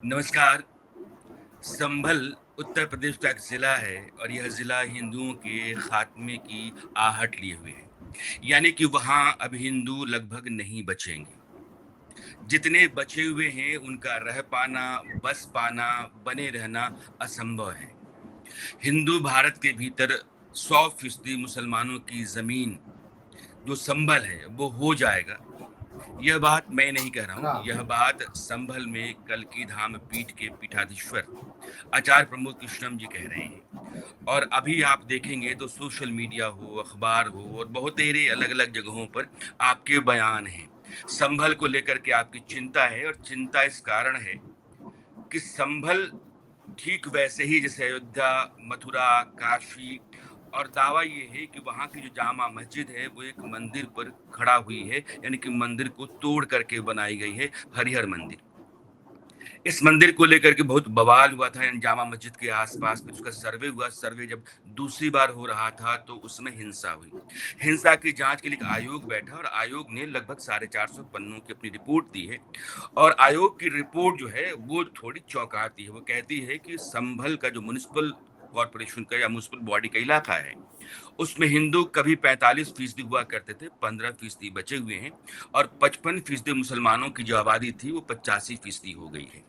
नमस्कार। संभल उत्तर प्रदेश का एक ज़िला है और यह ज़िला हिंदुओं के खात्मे की आहट लिए हुए है। यानी कि वहाँ अब हिंदू लगभग नहीं बचेंगे। जितने बचे हुए हैं उनका रह पाना, बस पाना, बने रहना असंभव है। हिंदू भारत के भीतर 100% मुसलमानों की ज़मीन जो संभल है वो हो जाएगा। यह बात मैं नहीं कह रहा हूँ, हाँ, यह बात संभल में कल्की धाम पीठ के पीठाधीश्वर आचार्य प्रमोद कृष्णम जी कह रहे हैं। और अभी आप देखेंगे तो सोशल मीडिया हो, अखबार हो और बहुत तेरे अलग-अलग जगहों पर आपके बयान हैं। संभल को लेकर के आपकी चिंता है और चिंता इस कारण है कि संभल ठीक वैसे ही जैसे अयोध्या, मथुरा, काशी और दावा ये है कि वहाँ की जो जामा मस्जिद है वो एक मंदिर पर खड़ा हुई है, यानी कि मंदिर को तोड़ करके बनाई गई है, हरिहर मंदिर। इस मंदिर को लेकर के बहुत बवाल हुआ था जामा मस्जिद के आसपास, फिर उसका सर्वे हुआ। सर्वे जब दूसरी बार हो रहा था तो उसमें हिंसा हुई। हिंसा की जांच के लिए एक आयोग बैठा और आयोग ने लगभग 450 पन्नों की अपनी रिपोर्ट दी है। और आयोग की रिपोर्ट जो है वो थोड़ी चौंकाती है। वो कहती है कि संभल का जो म्युनिसिपल कॉर्पोरेशन का या म्युनिसिपल बॉडी का इलाका है, उसमें हिंदू कभी 45% हुआ करते थे, 15% बचे हुए हैं और 55% मुसलमानों की जो आबादी थी वो 85% हो गई है।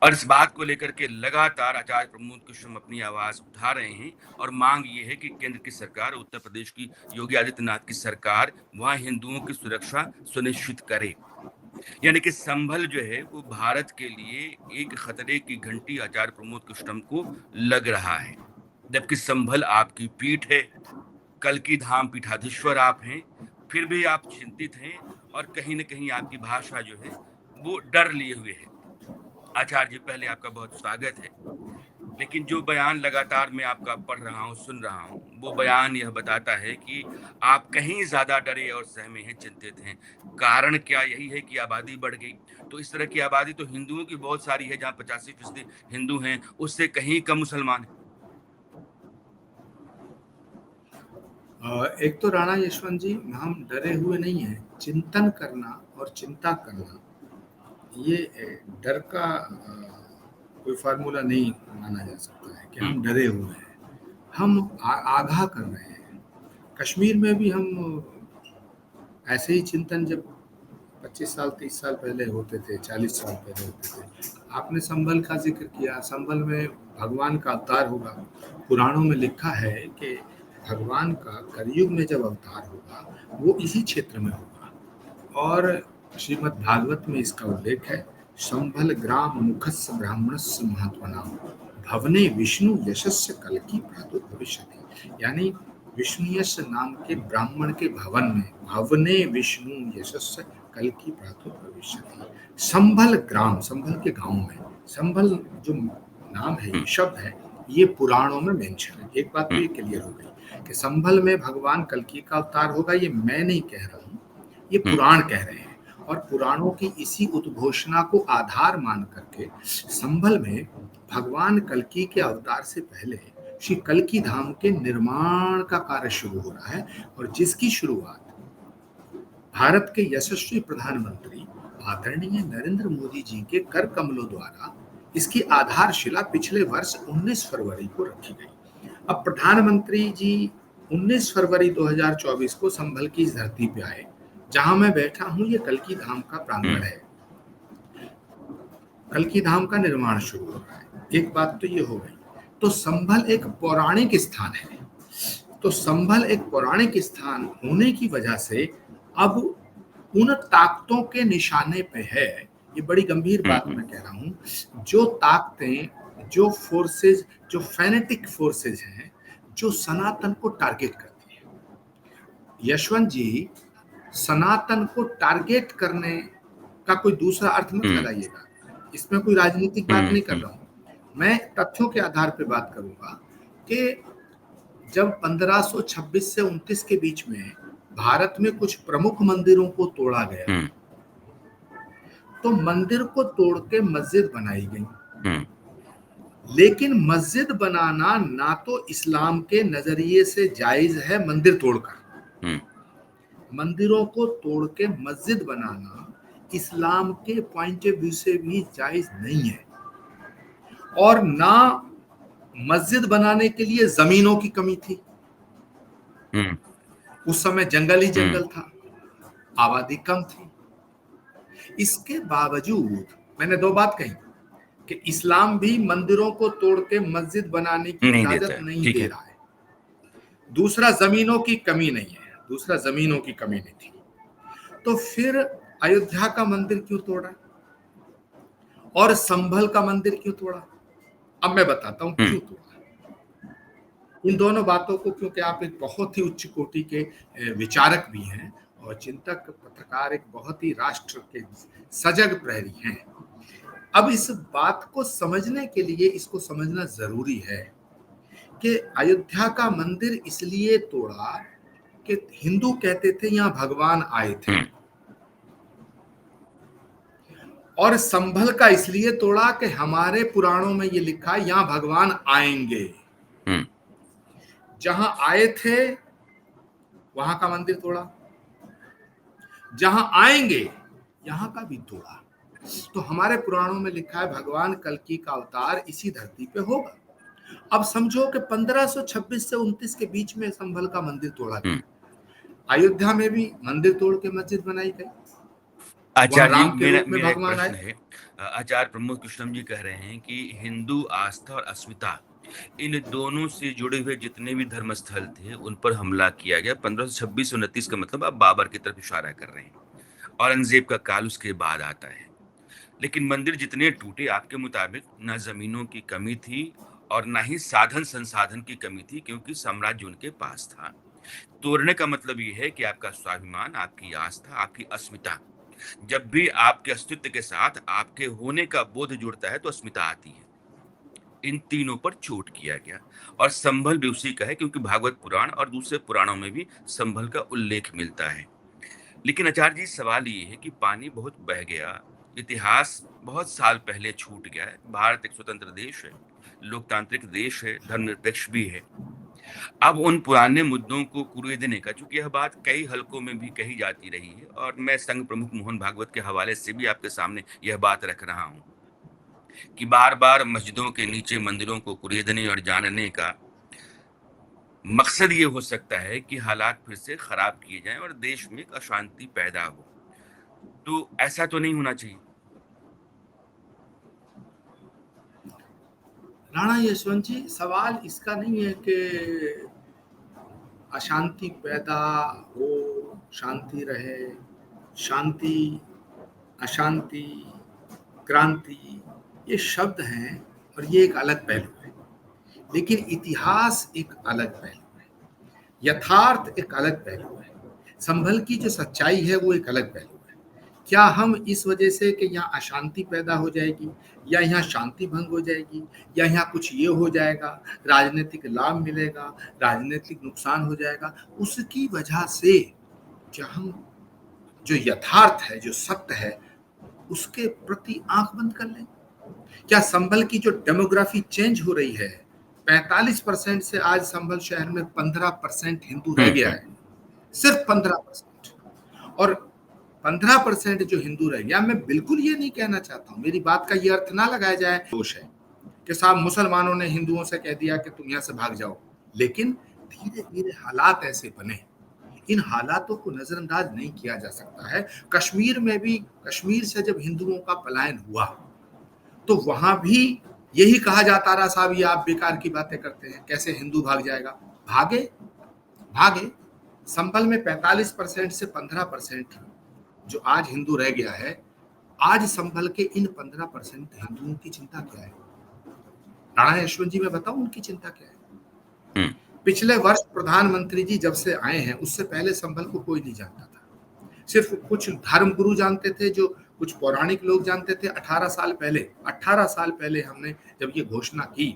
और इस बात को लेकर के लगातार आचार्य प्रमोद कृष्णम अपनी आवाज उठा रहे हैं और मांग ये है कि केंद्र की सरकार, उत्तर प्रदेश की योगी आदित्यनाथ की सरकार वहां हिंदुओं की सुरक्षा सुनिश्चित करे। यानी कि संभल जो है वो भारत के लिए एक खतरे की घंटी आचार्य प्रमोद कृष्णम को लग रहा है। जबकि संभल आपकी पीठ है, कल की धाम पीठाधीश्वर आप हैं, फिर भी आप चिंतित हैं और कहीं न कहीं आपकी भाषा जो है, वो डर लिए हुए है। आचार्य जी, पहले आपका बहुत स्वागत है। लेकिन जो बयान लगातार मैं आपका पढ़ रहा हूँ, सुन रहा हूँ, वो बयान यह बताता है कि आप कहीं ज़्यादा डरे और सहमे हैं, चिंतित हैं। कारण क्या यही है कि आबादी बढ़ गई। तो इस तरह की आबादी तो हिंदुओं की बहुत सारी है, जहाँ 85% हिंदू हैं, उससे कहीं कम मुसलमान हैं। एक तो राणा यशवंत जी, हम डरे हुए नहीं हैं। चिंतन करना और चिंता करना ये डर का कोई फार्मूला नहीं माना जा सकता है कि हुँ, हम डरे हुए हैं। हम आगाह कर रहे हैं। कश्मीर में भी हम ऐसे ही चिंतन जब 25 साल 30 साल पहले होते थे, 40 साल पहले होते थे। आपने संभल का जिक्र किया। संभल में भगवान का अवतार होगा। पुराणों में लिखा है कि भगवान का कलयुग में जब अवतार होगा वो इसी क्षेत्र में होगा। और श्रीमद् भागवत में इसका उल्लेख है। संभल ग्राम मुखस्य ब्राह्मणस्य महात्मनाम भवने विष्णु यशस्य कल्कि प्रादुर्भविष्यति। यानी विष्णु यश नाम के ब्राह्मण के भवन में भवने विष्णु यशस्य कल्कि प्रादुर्भविष्यति। संभल ग्राम, संभल के गांव में, संभल जो नाम है, हुँ, ये शब्द है, ये पुराणों में मेंशन है। एक बात तो हुँ, ये क्लियर हो गई कि संभल में भगवान कल्कि का अवतार होगा। ये मैं नहीं कह रहा हूँ, ये हुँ, पुराण कह रहे हैं। और पुराणों की इसी उद्घोषणा को आधार मान करके संभल में भगवान कल्कि के अवतार से पहले श्री कल्कि धाम के निर्माण का कार्य शुरू हो रहा है। और जिसकी शुरुआत भारत के यशस्वी प्रधानमंत्री आदरणीय नरेंद्र मोदी जी के कर कमलों द्वारा इसकी आधारशिला पिछले वर्ष 19 फरवरी को रखी गई। अब प्रधानमंत्री जी 19 फरवरी 2024 को संभल की इस धरती पे आए। जहां मैं बैठा हूं ये कल्कि धाम का हुँ, प्रांगण है। कल्कि धाम का निर्माण शुरू हो रहा है। एक बात तो ये हो गई। तो संभल एक पौराणिक स्थान है। तो संभल एक पौराणिक स्थान होने की वजह से अब उन ताकतों के निशाने पे है। ये बड़ी गंभीर हुँ, बात हुँ, मैं कह रहा हूं। जो ताकतें, जो फोर्सेज, जो फैनेटिक फोर्सेज हैं, जो सनातन को टारगेट करती हैं। यशवंत जी, सनातन को टारगेट करने का कोई दूसरा अर्थ मत हुँ, लगाइएगा। इसमें कोई राजनीतिक बात हुँ, नहीं कर हुँ, रहा हूं। मैं तथ्यों के आधार पर बात करूंगा कि जब 1526 से 29 के बीच में भारत में कुछ प्रमुख मंदिरों को तोड़ा गया, हुँ, तो मंदिर को तोड़ के मस्जिद बनाई गई। हुँ, लेकिन मस्जिद बनाना ना तो इस्लाम के नजरिए से जायज है। मंदिर तोड़कर हुँ, मंदिरों को तोड़ के मस्जिद बनाना इस्लाम के पॉइंट ऑफ व्यू से भी जायज नहीं है। और ना मस्जिद बनाने के लिए जमीनों की कमी थी। उस समय जंगल ही जंगल था, आबादी कम थी। इसके बावजूद मैंने दो बात कही कि इस्लाम भी मंदिरों को तोड़ के मस्जिद बनाने की नहीं देता इजाजत है, नहीं ठीक दे है। रहा है। दूसरा, जमीनों की कमी नहीं है, दूसरा जमीनों की कमी नहीं थी। तो फिर अयोध्या का मंदिर क्यों तोड़ा और संभल का मंदिर क्यों तोड़ा? अब मैं बताता हूं क्यों तोड़ा इन दोनों बातों को, क्योंकि आप एक बहुत ही उच्च कोटि के विचारक भी हैं और चिंतक, पत्रकार, एक बहुत ही राष्ट्र के सजग प्रहरी हैं। अब इस बात को समझने के लिए इसको समझना जरूरी है कि अयोध्या का मंदिर इसलिए तोड़ा कि हिंदू कहते थे यहां भगवान आए थे, और संभल का इसलिए तोड़ा कि हमारे पुराणों में ये लिखा है यहां भगवान आएंगे। जहां आए थे वहां का मंदिर तोड़ा, जहां आएंगे यहां का भी तोड़ा। तो हमारे पुराणों में लिखा है भगवान कल्कि का अवतार इसी धरती पे होगा। अब समझो कि 1526 से 29 के बीच में संभल का मंदिर तोड़ा गया। अयोध्या में भी मंदिर तोड़ के मस्जिद बनाई गई, वहां आचार्य जी, राम के मेरा रूप में मेरा एक भगवान प्रश्न आए। है। आचार्य प्रमोद कृष्णम जी कह रहे हैं कि हिंदू आस्था और अस्मिता, इन दोनों से जुड़े हुए जितने भी धर्म स्थल थे उन पर हमला किया गया 1526-29 का मतलब आप बाबर की तरफ इशारा कर रहे हैं। औरंगजेब का काल उसके बाद आता है। लेकिन मंदिर जितने टूटे, आपके मुताबिक ना जमीनों की कमी थी और ना ही साधन संसाधन की कमी थी, क्योंकि साम्राज्य उनके पास था। तोड़ने का मतलब ये है कि आपका स्वाभिमान, आपकी आस्था, आपकी अस्मिता, जब भी आपके अस्तित्व के साथ आपके होने का बोध जुड़ता है तो अस्मिता आती है। इन तीनों पर चोट किया गया, और संभल भी उसी का है, क्योंकि भागवत पुराण और दूसरे पुराणों में भी संभल का उल्लेख मिलता है। लेकिन आचार्य जी, सवाल ये है कि पानी बहुत बह गया, इतिहास बहुत साल पहले छूट गया है। भारत एक स्वतंत्र देश है, लोकतांत्रिक देश है, धर्मनिरपेक्ष भी है। अब उन पुराने मुद्दों को कुरेदने का, चूंकि यह बात कई हलकों में भी कही जाती रही है, और मैं संघ प्रमुख मोहन भागवत के हवाले से भी आपके सामने यह बात रख रहा हूं कि बार बार मस्जिदों के नीचे मंदिरों को कुरेदने और जानने का मकसद ये हो सकता है कि हालात फिर से खराब किए जाएं और देश में एक अशांति पैदा हो। तो ऐसा तो नहीं होना चाहिए। राणा यशवंत जी, सवाल इसका नहीं है कि अशांति पैदा हो, शांति रहे। शांति, अशांति, क्रांति, ये शब्द हैं और ये एक अलग पहलू है। लेकिन इतिहास एक अलग पहलू है, यथार्थ एक अलग पहलू है, संभल की जो सच्चाई है वो एक अलग पहलू है। क्या हम इस वजह से कि यहाँ अशांति पैदा हो जाएगी या यहाँ शांति भंग हो जाएगी या यहाँ कुछ ये हो जाएगा, राजनीतिक लाभ मिलेगा, राजनीतिक नुकसान हो जाएगा, उसकी वजह से क्या हम जो यथार्थ है, जो सत्य है, उसके प्रति आंख बंद कर लें? क्या संभल की जो डेमोग्राफी चेंज हो रही है, 45% से आज संभल शहर में 15% हिंदू रह गया है, सिर्फ 15%। और 15% जो हिंदू रह गया, मैं बिल्कुल ये नहीं कहना चाहता हूं, मेरी बात का ये अर्थ ना लगाया जाए दोष है कि साहब मुसलमानों ने हिंदुओं से कह दिया कि तुम यहां से भाग जाओ। लेकिन धीरे धीरे हालात ऐसे बने, इन हालातों को नजरअंदाज नहीं किया जा सकता है। कश्मीर में भी, कश्मीर से जब हिंदुओं का पलायन हुआ तो वहां भी यही कहा जाता रहा, साहब ये आप बेकार की बातें करते हैं, कैसे हिंदू भाग जाएगा। भागे, भागे। संभल में 45% से 15% जो आज हिंदू रह गया है, आज संभल के इन 15% हिंदुओं की चिंता क्या है? राणा यशवंत जी, मैं बताऊं उनकी चिंता क्या है। पिछले वर्ष प्रधानमंत्री जी जब से आए हैं, उससे पहले संभल को कोई नहीं जानता था। सिर्फ कुछ धर्म गुरु जानते थे, जो कुछ पौराणिक लोग जानते थे। 18 साल पहले हमने जब ये घोषणा की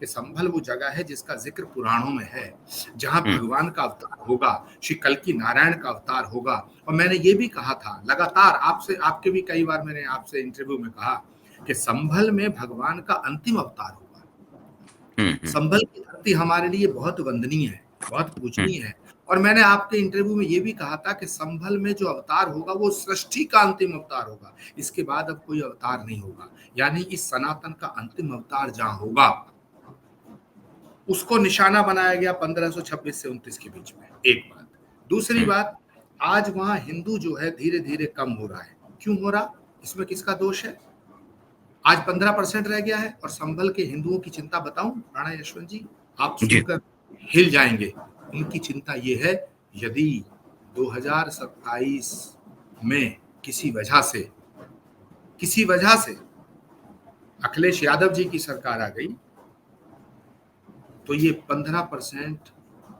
कि संभल वो जगह है जिसका जिक्र पुराणों में है, जहां भगवान का अवतार होगा, श्री कल्कि नारायण का अवतार होगा। और मैंने ये भी कहा था लगातार आपसे, आपके भी कई बार मैंने आपसे इंटरव्यू में कहा कि संभल में भगवान का अंतिम अवतार होगा। संभल की धरती हमारे लिए बहुत वंदनीय है, बहुत पूजनीय है, और मैंने आपके इंटरव्यू में ये भी कहा था कि संभल में जो अवतार होगा वो सृष्टि का अंतिम अवतार होगा, इसके बाद अब कोई अवतार नहीं होगा। यानी इस सनातन का अंतिम अवतार जहां होगा उसको निशाना बनाया गया 1526 से 29 के बीच में। एक बात। दूसरी बात, आज वहां हिंदू जो है धीरे धीरे कम हो रहा है। क्यों हो रहा, इसमें किसका दोष है? आज 15% रह गया है। और संभल के हिंदुओं की चिंता बताऊं राणा यशवंत जी, आप जी। सुनकर हिल जाएंगे। उनकी चिंता ये है, यदि 2027 में किसी वजह से अखिलेश यादव जी की सरकार आ गई तो ये 15%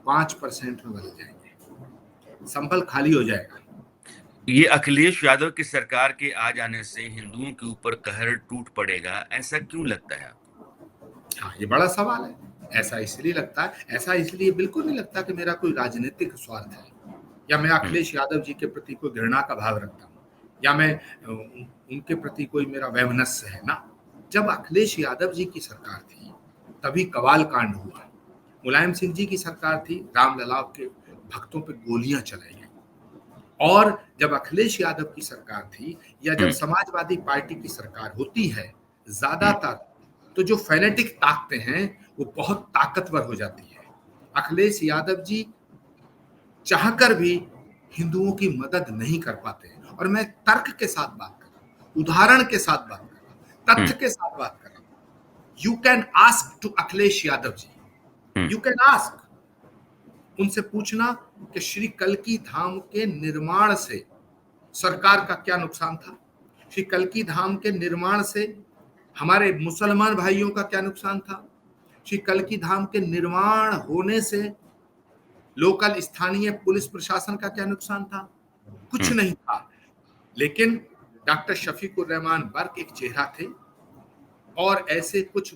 5% में बदल जाएंगे, संभल खाली हो जाएगा। ये अखिलेश यादव की सरकार के आ जाने से हिंदुओं के ऊपर कहर टूट पड़ेगा, ऐसा क्यों लगता है आपको? हाँ, ये बड़ा सवाल है। ऐसा इसलिए लगता है, ऐसा इसलिए बिल्कुल नहीं लगता कि मेरा कोई राजनीतिक स्वार्थ है या मैं अखिलेश यादव जी के प्रति कोई घृणा का भाव रखता हूँ या मैं उनके प्रति कोई मेरा वैमनस्य है ना। जब अखिलेश यादव जी की सरकार थी तभी कवाल कांड हुआ। मुलायम सिंह जी की सरकार थी, रामलला के भक्तों पे गोलियां चलाई गई। और जब अखिलेश यादव की सरकार थी या जब समाजवादी पार्टी की सरकार होती है, ज्यादातर तो जो फेनेटिक ताकतें हैं वो बहुत ताकतवर हो जाती है। अखिलेश यादव जी चाहकर भी हिंदुओं की मदद नहीं कर पाते। और मैं तर्क के साथ बात कर रहा हूं, उदाहरण के साथ बात कर रहा हूं, तथ्य के साथ बात कर रहा हूं। You can ask to Akhilesh Yadav ji, you can ask, उनसे पूछना कि श्री कल्की धाम के निर्माण से सरकार का क्या नुकसान था, श्री कल्की धाम के निर्माण से हमारे मुसलमान भाइयों का क्या नुकसान था, श्री कल्की धाम के निर्माण होने से लोकल स्थानीय पुलिस प्रशासन का क्या नुकसान था। कुछ नहीं था। लेकिन डॉक्टर शफीकुर रहमान बर्क एक चेहरा थे और ऐसे कुछ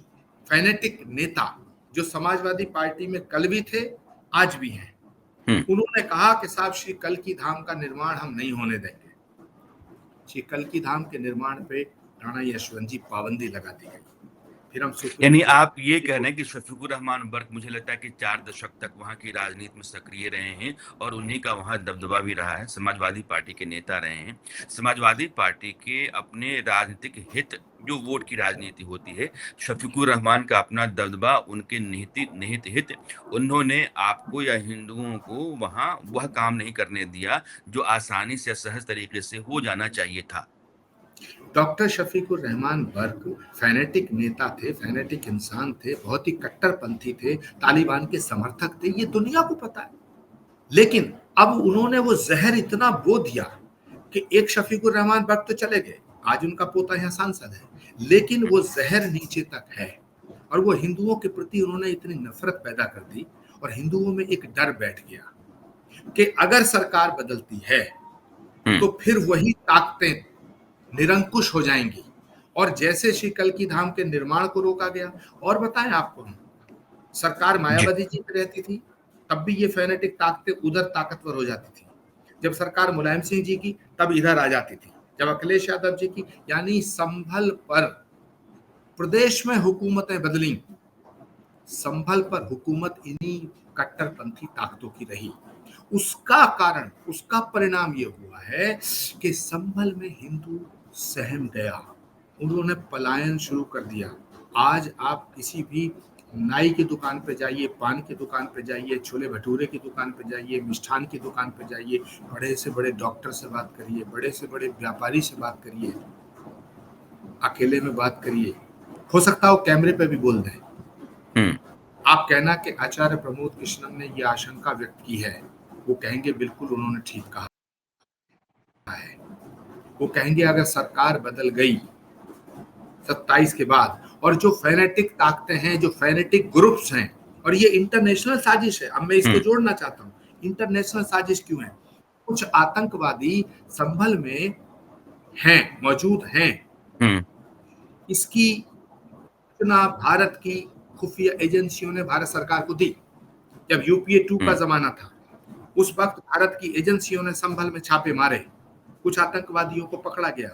फैनेटिक नेता जो समाजवादी पार्टी में कल भी थे आज भी हैं, उन्होंने कहा कि साहब श्री कल्की धाम का निर्माण हम नहीं होने देंगे। श्री कल्की धाम के निर्माण पे राणा यशवंत जी पाबंदी लगा दी गई। फिर हम यानी आप ये कह रहे हैं कि शफीकुर रहमान बर्क मुझे लगता है कि 4 दशक तक वहां की राजनीति में सक्रिय रहे हैं और उन्हीं का वहां दबदबा भी रहा है, समाजवादी पार्टी के नेता रहे हैं। समाजवादी पार्टी के अपने राजनीतिक हित, जो वोट की राजनीति होती है, शफीकुर रहमान का अपना दबदबा, उनके निहित हित, उन्होंने आपको या हिंदुओं को वहां वह काम नहीं करने दिया जो आसानी से सहज तरीके से हो जाना चाहिए था। डॉक्टर शफीकुर रहमान बर्क फैनेटिक नेता थे, फैनेटिक इंसान थे, बहुत ही कट्टरपंथी थे, तालिबान के समर्थक थे, ये दुनिया को पता है। लेकिन अब उन्होंने वो जहर इतना बो दिया कि एक शफीकुर रहमान बर्क तो चले गए, आज उनका पोता यहाँ सांसद है, लेकिन वो जहर नीचे तक है। और वो हिंदुओं के प्रति उन्होंने इतनी नफरत पैदा कर दी और हिंदुओं में एक डर बैठ गया कि अगर सरकार बदलती है तो फिर वही ताकतें निरंकुश हो जाएंगी। और जैसे श्री कल्की धाम के निर्माण को रोका गया, और बताएं आपको, सरकार मायावती जी पे रहती थी तब भी ये फैनेटिक ताकतें उधर ताकतवर हो जाती थी। जब सरकार मुलायम सिंह जी की तब इधर आ जाती थी, जब अखिलेश यादव जी की, यानी संभल पर प्रदेश में हुकूमतें बदली, संभल पर हुकूमत इन्हीं कट्टरपंथी ताकतों की रही। उसका कारण, उसका परिणाम ये हुआ है कि संभल में हिंदू सहम गया, उन्होंने पलायन शुरू कर दिया। आज आप किसी भी नाई की दुकान पे जाइए, पान की दुकान पे जाइए, छोले भटूरे की दुकान पे जाइए, मिष्ठान की दुकान पे जाइए, बड़े से बड़े डॉक्टर से बात करिए, बड़े से बड़े व्यापारी से बात करिए, अकेले में बात करिए, हो सकता हो कैमरे पे भी बोल दें, आप कहना कि आचार्य प्रमोद कृष्णन ने यह आशंका व्यक्त की है, वो कहेंगे बिल्कुल उन्होंने ठीक कहा है। वो कहेंगे अगर सरकार बदल गई 27 के बाद, और जो फैनेटिक ताकतें हैं, जो फैनेटिक ग्रुप्स हैं, और ये इंटरनेशनल साजिश है, अब मैं इसको जोड़ना चाहता हूँ, इंटरनेशनल साजिश क्यों है? कुछ आतंकवादी संभल में हैं, मौजूद हैं। इसकी सूचना भारत की खुफिया एजेंसियों ने भारत सरकार को दी। जब यूपीए 2 का जमाना था, उस वक्त भारत की एजेंसियों ने संभल में छापे मारे, कुछ आतंकवादियों को पकड़ा गया,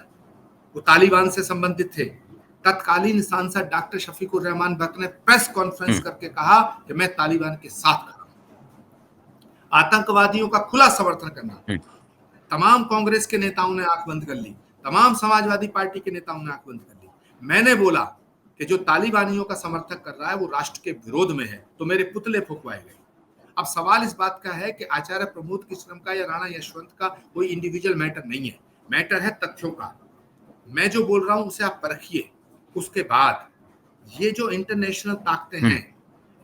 वो तालिबान से संबंधित थे। तत्कालीन सांसद डॉक्टर शफीकुर रहमान बर्क ने प्रेस कॉन्फ्रेंस करके कहा कि मैं तालिबान के साथ खड़ा हूं। आतंकवादियों का खुला समर्थन करना। हम्म, तमाम कांग्रेस के नेताओं ने आंख बंद कर ली, तमाम समाजवादी पार्टी के नेताओं ने आंख बंद कर ली। मैंने बोला कि जो तालिबानियों का समर्थन कर रहा है वो राष्ट्र के विरोध में है, तो मेरे पुतले फुकवाए गए। अब सवाल इस बात का है कि आचार्य प्रमोद कृष्णम का या राणा यशवंत का कोई इंडिविजुअल मैटर नहीं है, मैटर है तथ्यों का। मैं जो बोल रहा हूं उसे आप परखिए। उसके बाद ये जो इंटरनेशनल ताकतें हम्म, हैं,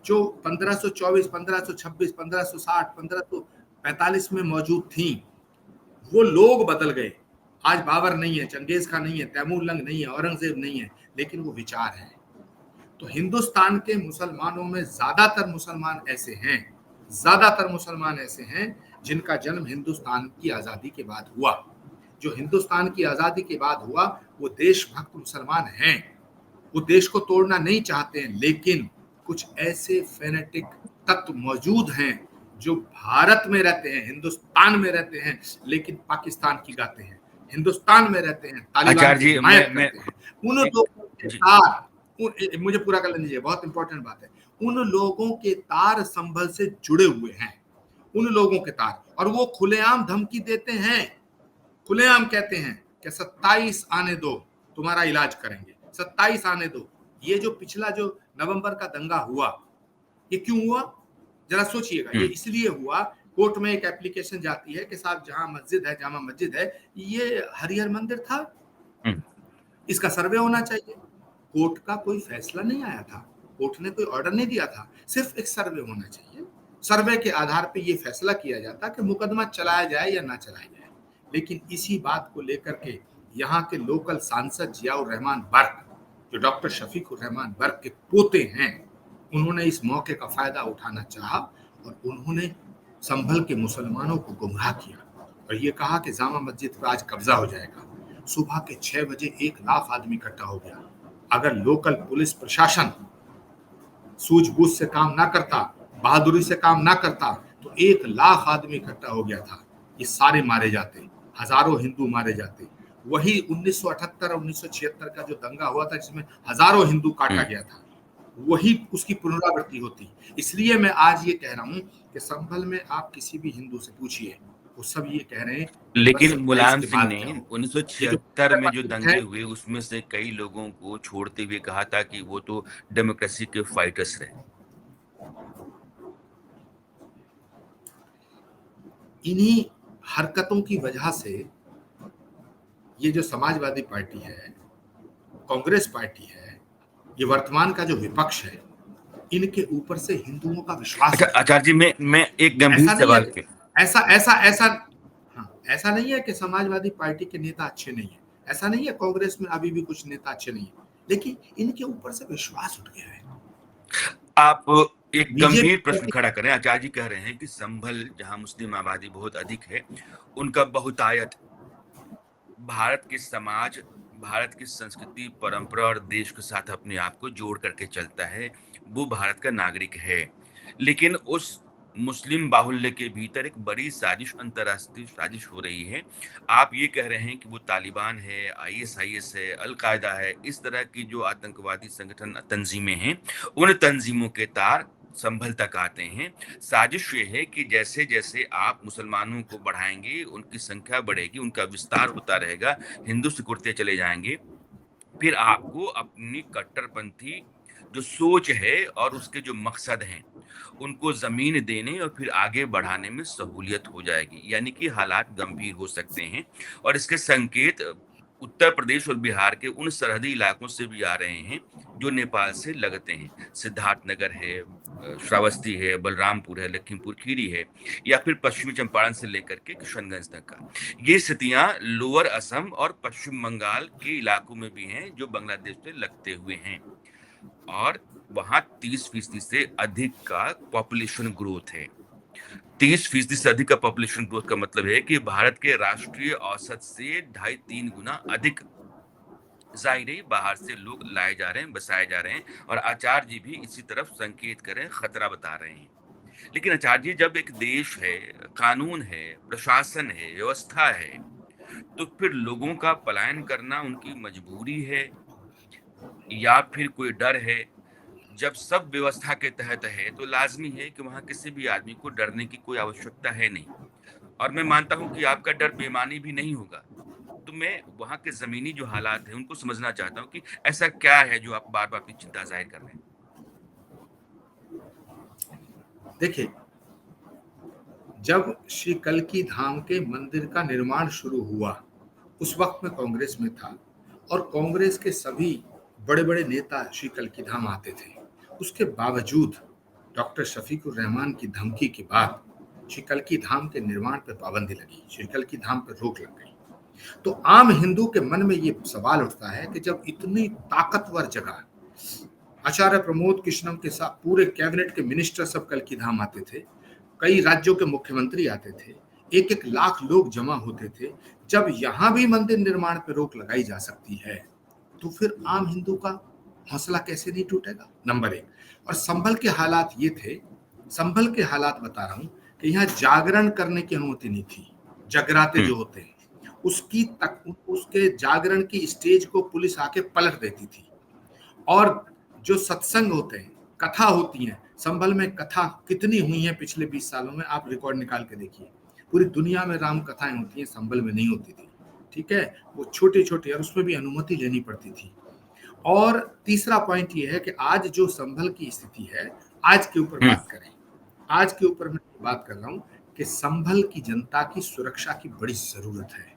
जो 1524, 1526, 1560, 1545 में मौजूद थी, वो लोग बदल गए। आज बाबर नहीं है, चंगेज खान नहीं है, तैमूर लंग नहीं है, औरंगजेब नहीं है, लेकिन वो विचार है। तो हिंदुस्तान के मुसलमानों में ज्यादातर मुसलमान ऐसे हैं जिनका जन्म हिंदुस्तान की आजादी के बाद हुआ। जो हिंदुस्तान की आजादी के बाद हुआ वो देशभक्त मुसलमान हैं। वो देश को तोड़ना नहीं चाहते हैं, लेकिन कुछ ऐसे फेनेटिक तत्व मौजूद हैं जो भारत में रहते हैं, हिंदुस्तान में रहते हैं, लेकिन पाकिस्तान की गाते हैं। हिंदुस्तान में रहते हैं, तालिबान आचार्य की जी, हिमायत मैं करते हैं। उन एक लोगों के जी तार, मुझे पूरा कर लेने दीजिए, बहुत इंपॉर्टेंट बात है। उन लोगों के तार संभल से जुड़े हुए हैं, उन लोगों के तार, और वो खुलेआम धमकी देते हैं, खुलेआम कहते हैं कि 27 आने दो, तुम्हारा इलाज करेंगे, 27 आने दो। ये जो पिछला जो नवंबर का दंगा हुआ, ये क्यों हुआ जरा सोचिएगा। ये हम्म, इसलिए हुआ, कोर्ट में एक एप्लीकेशन जाती है कि साहब जहां मस्जिद है, जामा मस्जिद है, ये हरिहर मंदिर था, हम्म, इसका सर्वे होना चाहिए। कोर्ट का कोई फैसला नहीं आया था, कोर्ट ने कोई ऑर्डर नहीं दिया था, सिर्फ एक सर्वे होना चाहिए। सर्वे के आधार पे ये फैसला किया जाता कि मुकदमा चलाया जाए या ना चलाया जाए। लेकिन इसी बात को लेकर के यहाँ के लोकल सांसद जियाउर रहमान बर्क, जो डॉक्टर शफीकुर रहमान बर्क के पोते हैं, उन्होंने इस मौके का फायदा उठाना चाहा और उन्होंने संभल के मुसलमानों को गुमराह किया और ये कहा कि जामा मस्जिद पर आज कब्जा हो जाएगा। सुबह के 6 बजे 1 लाख आदमी इकट्ठा हो गया। अगर लोकल पुलिस प्रशासन सूझबूझ से काम ना करता, बहादुरी से काम ना करता, तो 1 लाख आदमी इकट्ठा हो गया था। ये सारे मारे जाते, हजारों हिंदू मारे जाते। वही 1978 और 1976 का जो दंगा हुआ था जिसमें हजारों हिंदू काटा हम्म। गया था, वही उसकी पुनरावृत्ति होती। इसलिए मैं आज ये कह रहा हूं कि संभल में आप किसी भी हिंदू से पूछिए, वो सब ये कह रहे हैं कि बस लेकिन 27 मुलायम के सिंह बाद ने क्या हो। ये जो 1976 में जो है, दंगे हुए उसमें से कई लोगों को छोड़ते हुए कहा था कि वो तो डेमोक्रेसी के फाइटर्स रहे। इन्हीं हरकतों की वजह से ये जो समाजवादी पार्टी है, कांग्रेस पार्टी है, ये वर्तमान का जो विपक्ष है, इनके ऊपर से हिंदुओं का विश्वास अच्छा उठ गया आचार्य जी, मैं एक है। गंभीर ऐसा नहीं है सवाल कि पे ऐसा ऐसा ऐसा हाँ, ऐसा नहीं है कि समाजवादी पार्टी के नेता अच्छे नहीं है, ऐसा नहीं है कांग्रेस में अभी भी कुछ नेता अच्छे नहीं है, लेकिन इनके ऊपर से विश्वास उठ गया है। आप एक गंभीर प्रश्न बीजेपी खड़ा करें। आचार्य जी कह रहे हैं कि संभल जहां मुस्लिम आबादी बहुत अधिक है, उनका बहुतायत भारत के समाज, भारत की संस्कृति, परंपरा और देश के साथ अपने आप को जोड़ करके चलता है। वो भारत का नागरिक है। लेकिन उस मुस्लिम बाहुल्य के भीतर एक बड़ी साजिश, अंतर्राष्ट्रीय साजिश हो रही है। आप ये कह रहे हैं कि वो तालिबान है, आईएसआईएस है, अल-कायदा है, इस तरह की जो आतंकवादी संगठन, तंजीमें हैं, उन तंजीमों के तार संभल तक आते हैं। साजिश ये है कि जैसे-जैसे आप मुसलमानों को बढ़ाएँगे, उनकी संख्या बढ़ेगी, उनका विस्तार होता रहेगा, हिंदू सिकुड़ते चले जाएँगे, फिर आपको अपनी कट्टरपंथी जो सोच है और उसके जो मकसद हैं, उनको ज़मीन देने और फिर आगे बढ़ाने में सहूलियत हो जाएगी। यानी कि हालात गंभीर हो सकते हैं और इसके संकेत उत्तर प्रदेश और बिहार के उन सरहदी इलाकों से भी आ रहे हैं, जो नेपाल से लगते हैं। सिद्धार्थनगर है, श्रावस्ती है, बलरामपुर है, लखीमपुर खीरी है या फिर पश्चिमी चंपारण से लेकर के किशनगंज तक का। ये स्थितियाँ लोअर असम और पश्चिम बंगाल के इलाकों में भी हैं, जो बांग्लादेश से लगते हुए हैं और वहाँ 30% से अधिक का पॉपुलेशन ग्रोथ है। 30% से अधिक का पॉपुलेशन ग्रोथ का मतलब है कि भारत के राष्ट्रीय औसत से 2.5-3 गुना अधिक ज़ाहिर है बाहर से लोग लाए जा रहे हैं, बसाए जा रहे हैं और आचार्य जी भी इसी तरफ संकेत कर रहे हैं, खतरा बता रहे हैं। लेकिन आचार्य जी, जब एक देश है, कानून है, प्रशासन है, व्यवस्था है, तो फिर लोगों का पलायन करना उनकी मजबूरी है या फिर कोई डर है? जब सब व्यवस्था के तहत है तो लाजमी है कि वहाँ किसी भी आदमी को डरने की कोई आवश्यकता है नहीं। और मैं मानता हूँ कि आपका डर बेमानी भी नहीं होगा। तो मैं वहाँ के ज़मीनी जो हालात हैं उनको समझना चाहता हूँ कि ऐसा क्या है जो आप बार-बार अपनी चिंता ज़ाहिर कर रहे हैं? देखिए, जब श्री कल्की धाम के मंदिर का निर्माण शुरू हुआ, उस वक्त मैं कांग्रेस में था और कांग्रेस के सभी बड़े-बड़े नेता श्री कल्की धाम आते थे। उसके बावजूद डॉक्टर शफीकुर रहमान की धमकी के बाद श्री कल्की धाम के निर्माण पर पाबंदी लगी, श्री कल्की धाम पर रोक लग गई। तो आम हिंदू के मन में ये सवाल उठता है कि जब इतनी ताकतवर जगह आचार्य प्रमोद कृष्णम के साथ पूरे कैबिनेट के मिनिस्टर सब कल्की धाम आते थे, कई राज्यों के मुख्यमंत्री आते थे, एक एक लाख लोग जमा होते थे, जब यहां भी मंदिर निर्माण पर रोक लगाई जा सकती है तो फिर आम हिंदू का हौसला कैसे नहीं टूटेगा? नंबर एक। और संभल के हालात ये थे, संभल के हालात बता रहा हूं कि यहाँ जागरण करने की अनुमति नहीं थी। जगराते हुँ, जो होते हैं उसके जागरण की स्टेज को पुलिस आके पलट देती थी। और जो सत्संग होते हैं, कथा होती है, संभल में कथा कितनी हुई है पिछले 20 सालों में, आप रिकॉर्ड निकाल के देखिए। पूरी दुनिया में राम कथाएं होती हैं, संभल में नहीं होती थी। ठीक है, वो छोटी छोटी और उसमें भी अनुमति लेनी पड़ती थी। और तीसरा पॉइंट ये है कि आज जो संभल की स्थिति है, आज के ऊपर हुँ, बात करें, आज के ऊपर मैं बात कर रहा हूं कि संभल की जनता की सुरक्षा की बड़ी जरूरत है,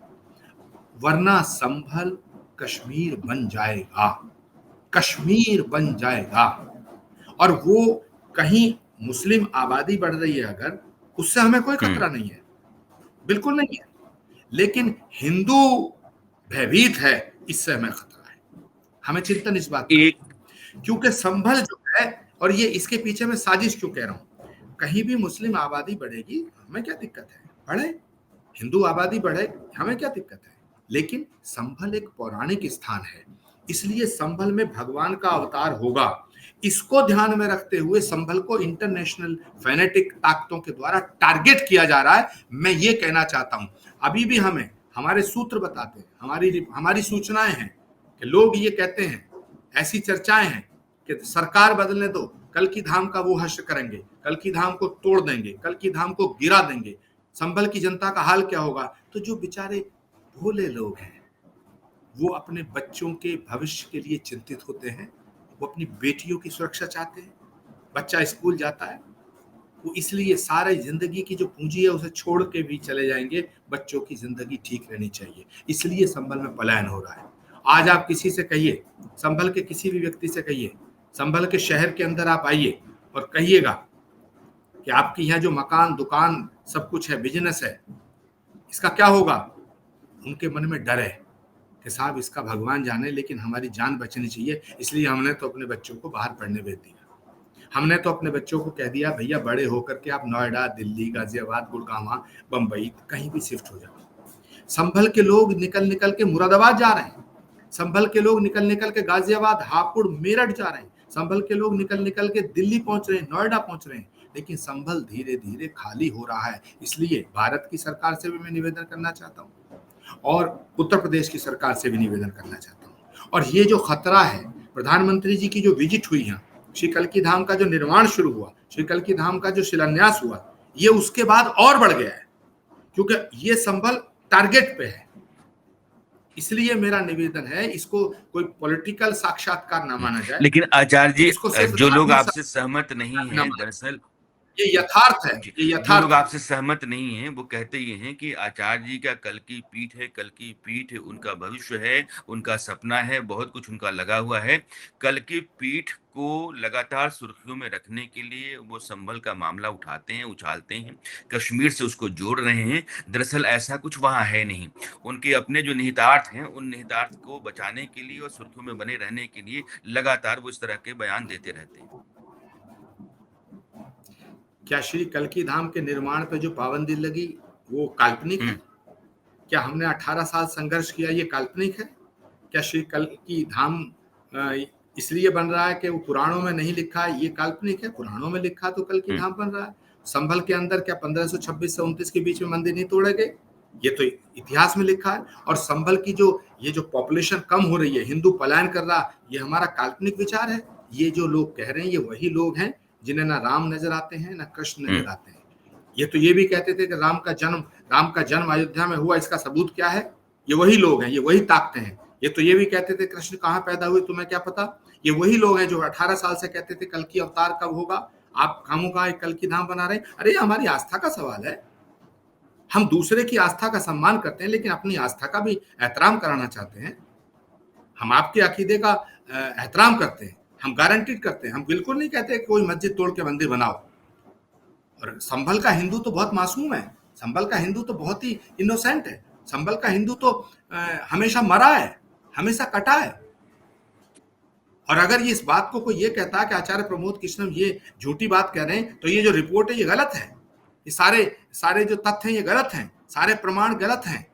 वरना संभल कश्मीर बन जाएगा, कश्मीर बन जाएगा। और वो कहीं मुस्लिम आबादी बढ़ रही है अगर, उससे हमें कोई हुँ। खतरा नहीं है, बिल्कुल नहीं है। लेकिन हिंदू भयभीत है, इससे हमें खतरा है। हमें चिंतन इस बात का, एक क्योंकि संभल जो है, और ये इसके पीछे मैं साजिश क्यों कह रहा हूं, कहीं भी मुस्लिम आबादी बढ़ेगी, हमें क्या दिक्कत है, बढ़े, हिंदू आबादी बढ़े, हमें क्या दिक्कत है। लेकिन संभल एक पौराणिक स्थान है, इसलिए संभल में भगवान का अवतार होगा। इसको ध्यान में रखते हुए संभल को इंटरनेशनल फैनेटिक ताकतों के द्वारा टारगेट किया जा रहा है। मैं ये कहना चाहता हूं, अभी भी हमें हमारे सूत्र बताते हैं, हमारी हमारी सूचनाएं हैं कि लोग ये कहते हैं, ऐसी चर्चाएं हैं कि सरकार बदलने दो, कल की धाम का वो हश्र करेंगे, कल की धाम को तोड़ देंगे, कल की धाम को गिरा देंगे, संभल की जनता का हाल क्या होगा। तो जो बेचारे भोले लोग हैं, वो अपने बच्चों के भविष्य के लिए चिंतित होते हैं, वो अपनी बेटियों की सुरक्षा चाहते हैं, बच्चा स्कूल जाता है, वो इसलिए सारी जिंदगी की जो पूंजी है उसे छोड़ के भी चले जाएंगे, बच्चों की जिंदगी ठीक रहनी चाहिए, इसलिए संभल में पलायन हो रहा है। आज आप किसी से कहिए, संभल के किसी भी व्यक्ति से कहिए, संभल के शहर के अंदर आप आइए और कहिएगा कि आपके यहाँ जो मकान, दुकान, सब कुछ है, बिजनेस है, इसका क्या होगा। उनके मन में डर है कि साहब इसका भगवान जाने, लेकिन हमारी जान बचनी चाहिए, इसलिए हमने तो अपने बच्चों को बाहर पढ़ने भेज दिया। हमने तो अपने बच्चों को कह दिया, भैया बड़े होकर के आप नोएडा, दिल्ली, गाजियाबाद, गुड़गांव, बंबई कहीं भी शिफ्ट हो जाओ। संभल के लोग निकल निकल के मुरादाबाद जा रहे हैं, संभल के लोग निकल निकल के गाजियाबाद, हापुड़, मेरठ जा रहे हैं, संभल के लोग निकल निकल के दिल्ली पहुंच रहे हैं, नोएडा पहुंच रहे हैं। लेकिन संभल धीरे धीरे खाली हो रहा है। इसलिए भारत की सरकार से भी मैं निवेदन करना चाहता हूँ और उत्तर प्रदेश की सरकार से भी निवेदन करना चाहता हूँ। और ये जो खतरा है, प्रधानमंत्री जी की जो विजिट हुई है, श्री कल्की धाम का जो निर्माण शुरू हुआ, श्री कल्की धाम का जो शिलान्यास हुआ, ये उसके बाद और बढ़ गया है, क्योंकि ये संभल टारगेट पे है। इसलिए मेरा निवेदन है, इसको कोई पॉलिटिकल साक्षात्कार ना माना जाए, लेकिन आचार्य जी, इसको सिर्फ जो लोग धार्मिक आपसे सहमत नहीं ना हैं, माना दरअसल जाए। ये यथार्थ है, जी, ये जो लोग यथार्थ है। आपसे सहमत नहीं हैं, वो कहते ये हैं कि आचार्य जी का कल की पीठ है, कल की पीठ उनका भविष्य है, उनका सपना है, बहुत कुछ उनका लगा हुआ है। कल की पीठ को लगातार सुर्खियों में रखने के लिए वो संभल का मामला उठाते हैं, उछालते हैं, कश्मीर से उसको जोड़ रहे हैं। दरअसल ऐसा कुछ वहाँ है नहीं। उनके अपने जो निहितार्थ हैं, उन निहितार्थ को बचाने के लिए और सुर्खियों में बने रहने के लिए लगातार वो इस तरह के बयान देते रहते हैं। क्या श्री कल्की धाम के निर्माण पे जो पाबंदी लगी वो काल्पनिक हुँ, है? क्या हमने 18 साल संघर्ष किया, ये काल्पनिक है? क्या श्री कल्की धाम अ, इसलिए बन रहा है कि वो पुराणों में नहीं लिखा है, ये काल्पनिक है? पुराणों में लिखा तो कल्की हुँ। धाम बन रहा है। संभल के अंदर क्या 1526 से 29 के बीच में मंदिर नहीं तोड़े गए? ये तो इतिहास में लिखा है। और संभल की जो ये जो पॉपुलेशन कम हो रही है, हिंदू पलायन कर रहा, ये हमारा काल्पनिक विचार है? ये जो लोग कह रहे हैं ये वही लोग हैं जिन्हें ना राम नजर आते हैं ना कृष्ण नजर आते हैं। ये तो ये भी कहते थे कि राम का जन्म अयोध्या में हुआ, इसका सबूत क्या है? ये वही लोग हैं, ये वही ताकतें हैं। ये तो ये भी कहते थे कृष्ण कहाँ पैदा हुए तुम्हें क्या पता? ये वही लोग हैं जो 18 साल से कहते थे कल की अवतार कब होगा, आप खामोखा कल की धाम बना रहे हैं। अरे हमारी आस्था का सवाल है, हम दूसरे की आस्था का सम्मान करते हैं लेकिन अपनी आस्था का भी एहतराम कराना चाहते हैं। हम आपके अकीदे का एहतराम करते हैं, हम गारंटीड करते हैं। हम बिल्कुल नहीं कहते कि कोई मस्जिद तोड़ के मंदिर बनाओ। और संभल का हिंदू तो बहुत मासूम है, संभल का हिंदू तो बहुत ही इनोसेंट है, संभल का हिंदू तो हमेशा मरा है, हमेशा कटा है। और अगर ये इस बात को कोई ये कहता है कि आचार्य प्रमोद कृष्णम ये झूठी बात कह रहे हैं, तो ये जो रिपोर्ट है ये गलत है, ये सारे जो तथ्य हैं ये गलत हैं, सारे प्रमाण गलत हैं।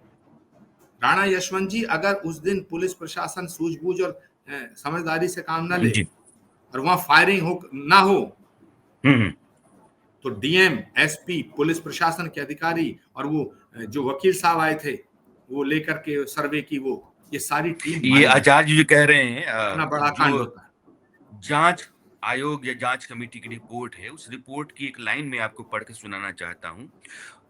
राणा यशवंत जी अगर उस दिन पुलिस प्रशासन सूझबूझ और समझदारी से काम ना ले और वहां फायरिंग ना हो तो डीएम, एसपी, पुलिस प्रशासन के अधिकारी और वो जो वकील साहब आए थे वो लेकर के सर्वे की वो ये सारी टीम, ये आचार्य जी जो कह रहे हैं इतना बड़ा कांड होता है। जांच आयोग या जांच कमेटी की रिपोर्ट है, उस रिपोर्ट की एक लाइन में आपको पढ़ के सुनाना चाहता हूं।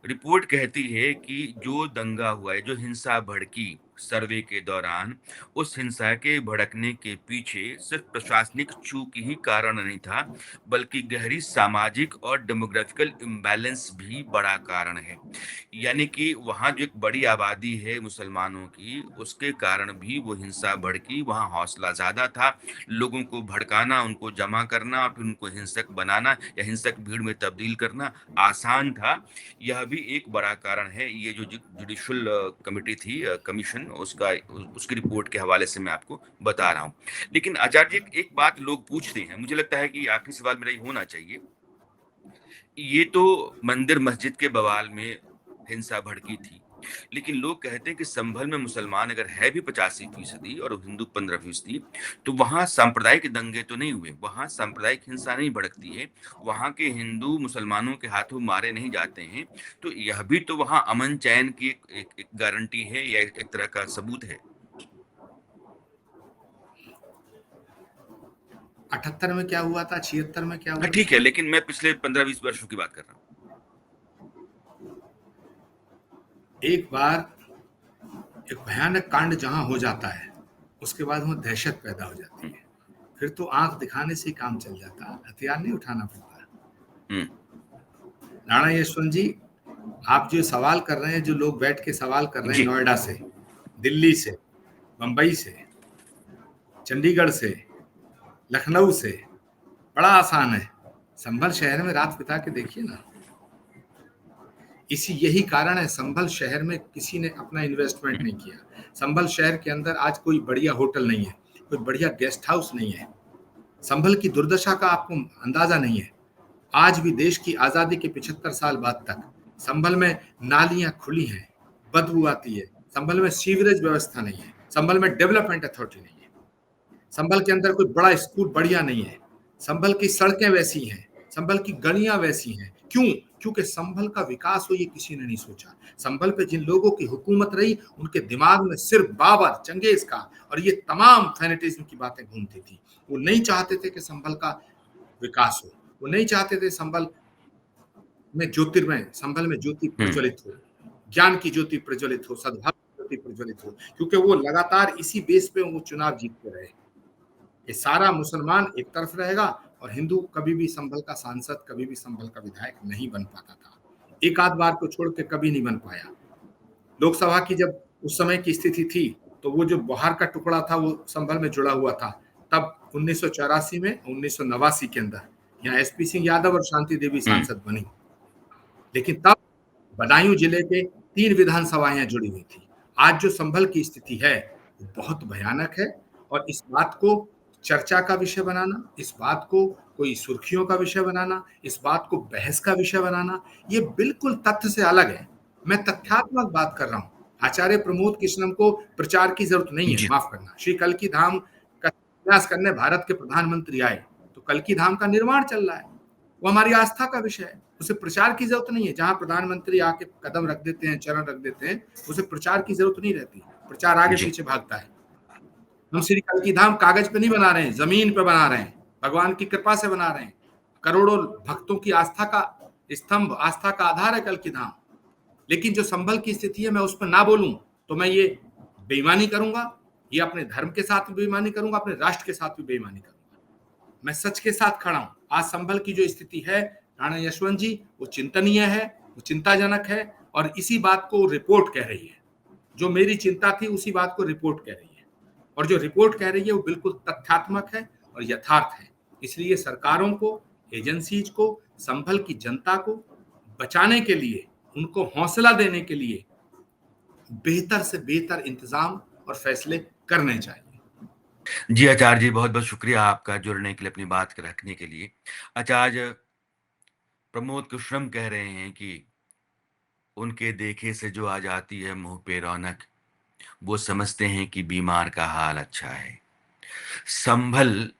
रिपोर्ट कहती है कि जो दंगा हुआ है, जो हिंसा भड़की सर्वे के दौरान, उस हिंसा के भड़कने के पीछे सिर्फ प्रशासनिक चूक ही कारण नहीं था, बल्कि गहरी सामाजिक और डेमोग्राफिकल इम्बैलेंस भी बड़ा कारण है। यानी कि वहाँ जो एक बड़ी आबादी है मुसलमानों की, उसके कारण भी वो हिंसा भड़की। वहाँ हौसला ज्यादा था, लोगों को भड़काना, उनको जमा करना और फिर उनको हिंसक बनाना या हिंसक भीड़ में तब्दील करना आसान था। यह भी एक बड़ा कारण है। ये जो जुडिशियल कमेटी थी, कमीशन, उसकी रिपोर्ट के हवाले से मैं आपको बता रहा हूं। लेकिन आचार्य जी, एक बात लोग पूछते हैं, मुझे लगता है कि आखिरी सवाल मेरा ये होना चाहिए। ये तो मंदिर मस्जिद के बवाल में हिंसा भड़की थी, लेकिन लोग कहते हैं कि संभल में मुसलमान अगर है भी 85% और हिंदू 15%, तो वहां सांप्रदायिक दंगे तो नहीं हुए, वहां सांप्रदायिक हिंसा नहीं भड़कती है, वहां के हिंदू मुसलमानों के हाथों मारे नहीं जाते हैं। तो यह भी तो वहां अमन चैन की एक गारंटी है या एक तरह का सबूत है। 78 में क्या हुआ था, 76 में क्या हुआ? ठीक है, लेकिन मैं पिछले 15-20 वर्षों की बात कर रहा हूँ। एक बार एक भयानक कांड जहां हो जाता है उसके बाद वहां दहशत पैदा हो जाती है, फिर तो आंख दिखाने से काम चल जाता, हथियार नहीं उठाना पड़ता। राणा यशवंत जी, आप जो सवाल कर रहे हैं, जो लोग बैठ के सवाल कर रहे हैं नोएडा से, दिल्ली से, बंबई से, चंडीगढ़ से, लखनऊ से, बड़ा आसान है। संभल शहर में रात बिता के देखिए ना। यही कारण है संभल शहर में किसी ने अपना इन्वेस्टमेंट नहीं किया। संभल शहर के अंदर आज कोई बढ़िया होटल नहीं है, कोई बढ़िया गेस्ट हाउस नहीं है। संभल की दुर्दशा का आपको अंदाजा नहीं है। आज भी देश की आजादी के 75 साल बाद तक संभल में नालियां खुली हैं, बदबू आती है। संभल में सीवरेज व्यवस्था नहीं है, संभल में डेवलपमेंट अथॉरिटी नहीं है, संभल के अंदर कोई बड़ा स्कूल बढ़िया नहीं है, संभल की सड़कें वैसी हैं, संभल की गलियां वैसी हैं। क्यों? क्योंकि संभल का विकास हो ये किसी ने नहीं सोचा। संभल पे जिन लोगों की हुकूमत रही उनके दिमाग में सिर्फ बाबर, चंगेज का और ये तमाम फैनेटिज्म की बातें घूमती थी। वो नहीं चाहते थे कि संभल का विकास हो, वो नहीं चाहते थे संभल में ज्योति प्रज्वलित हो, ज्ञान की ज्योति प्रज्वलित हो, सद्भाव की ज्योति प्रज्वलित हो, क्योंकि वो लगातार इसी बेस पे वो चुनाव जीतते रहे। ये सारा मुसलमान एक तरफ रहेगा और हिंदू कभी भी संभल का सांसद, कभी भी संभल का विधायक नहीं बन पाता था। एक आध बार को छोड़ के कभी नहीं बन पाया। लोकसभा की जब उस समय की स्थिति थी तो वो जो बिहार का टुकड़ा था वो संभल में जुड़ा हुआ था। तब 1984 में, 1989 के अंदर यहाँ एसपी सिंह यादव और शांति देवी सांसद बनी, लेकिन तब बदायूं जिले के 3 विधानसभाएं जुड़ी हुई थी। आज जो संभल की स्थिति है वो बहुत भयानक है और इस बात को चर्चा का विषय बनाना, इस बात को कोई सुर्खियों का विषय बनाना, इस बात को बहस का विषय बनाना, ये बिल्कुल तथ्य से अलग है। मैं तथ्यात्मक बात कर रहा हूँ। आचार्य प्रमोद कृष्णम को प्रचार की जरूरत नहीं है, माफ करना। श्री कल्की धाम का प्रयास करने भारत के प्रधानमंत्री आए तो कल्की धाम का निर्माण चल रहा है, वो हमारी आस्था का विषय है, उसे प्रचार की जरूरत नहीं है। जहां प्रधानमंत्री आके कदम रख देते हैं, चरण रख देते हैं, उसे प्रचार की जरूरत नहीं रहती। प्रचार आगे पीछे भागता है। हम श्री कल्की धाम कागज पे नहीं बना रहे हैं, जमीन पे बना रहे हैं, भगवान की कृपा से बना रहे हैं। करोड़ों भक्तों की आस्था का स्तंभ, आस्था का आधार है कल्कि धाम। लेकिन जो संभल की स्थिति है, मैं उस पर ना बोलूं तो मैं ये बेईमानी करूंगा, ये अपने धर्म के साथ भी बेईमानी करूंगा, अपने राष्ट्र के साथ भी बेईमानी करूंगा। मैं सच के साथ खड़ा हूं। आज संभल की जो स्थिति है राणा यशवंत जी, वो चिंतनीय है, वो चिंताजनक है, और इसी बात को रिपोर्ट कह रही है। जो मेरी चिंता थी उसी बात को रिपोर्ट कह रही है, और जो रिपोर्ट कह रही है वो बिल्कुल तथ्यात्मक है और यथार्थ है। इसलिए सरकारों को, एजेंसीज को, संभल की जनता को बचाने के लिए, उनको हौसला देने के लिए बेहतर से बेहतर इंतजाम और फैसले करने चाहिए। जी आचार्य जी, बहुत बहुत शुक्रिया आपका जुड़ने के लिए, अपनी बात रखने के लिए। आचार्य प्रमोद कृष्णम कह रहे हैं कि उनके देखे से जो आ जाती है मुंह पे रौनक, वो समझते हैं कि बीमार का हाल अच्छा है। संभल,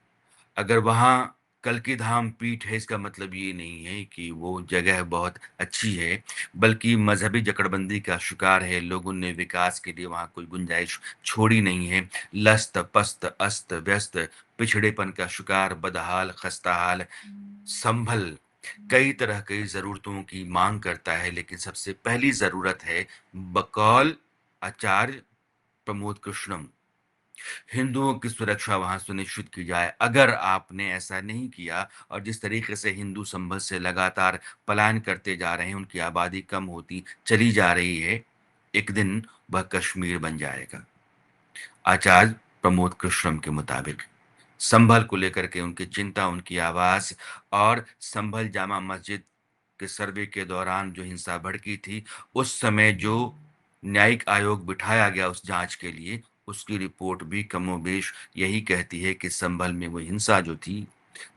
अगर वहाँ कल्कि धाम पीठ है, इसका मतलब ये नहीं है कि वो जगह बहुत अच्छी है, बल्कि मजहबी जकड़बंदी का शिकार है। लोगों ने विकास के लिए वहाँ कोई गुंजाइश छोड़ी नहीं है। लस्त पस्त अस्त व्यस्त, पिछड़ेपन का शिकार, बदहाल खस्ताहाल संभल कई तरह की जरूरतों की मांग करता है, लेकिन सबसे पहली जरूरत है, बकौल आचार्य प्रमोद कृष्णम, हिंदुओं की सुरक्षा वहां सुनिश्चित की जाए। अगर आपने ऐसा नहीं किया, और जिस तरीके से हिंदू संभल से लगातार पलायन करते जा रहे हैं, उनकी आबादी कम होती चली जा रही है, एक दिन वह कश्मीर बन जाएगा। आचार्य प्रमोद कृष्णम के मुताबिक संभल को लेकर के उनकी चिंता, उनकी आवाज, और संभल जामा मस्जिद के सर्वे के दौरान जो हिंसा भड़की थी, उस समय जो न्यायिक आयोग बिठाया गया उस जांच के लिए, उसकी रिपोर्ट भी कमोबेश यही कहती है कि संभल में वो हिंसा जो थी,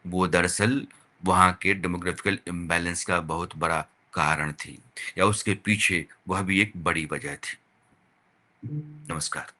वो दरअसल वहाँ के डेमोग्राफिकल इम्बैलेंस का बहुत बड़ा कारण थी, या उसके पीछे वह भी एक बड़ी वजह थी। नमस्कार।